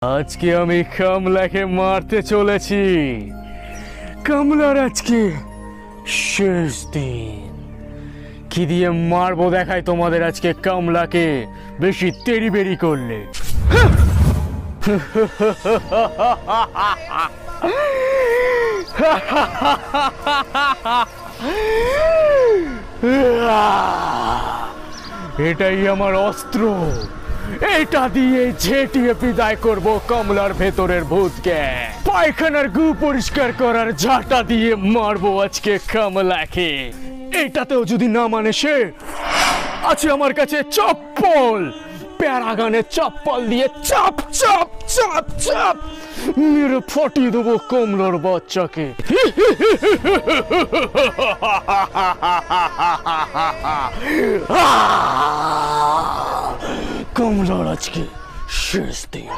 আজকে আমি কামলাকে মারতে চলেছি। কামলার আজকে শেষ দিন। কি দিয়ে মারবো দেখাই তোমাদের আজকে কামলাকে, বেশি তেরি বেরি করলে। এটাই আমার অস্ত্র, এটা দিয়ে ঝেঁটিয়ে বিদায় করব কমলার ভেতরের ভূতকে। পায়খানার গু পরিষ্কার করার ঝাঁটা দিয়ে মারবো আজকে কমলাকে। এটাতেও যদি না মানে সে, আছে আমার কাছে চপ্পল, প্যারাগানের চপ্পল দিয়ে চাপ চাপ চাপ চাপ মেরে ফাটিয়ে দেবো কমলার বাচ্চাকে। কমলার আজকে শেষ দিন।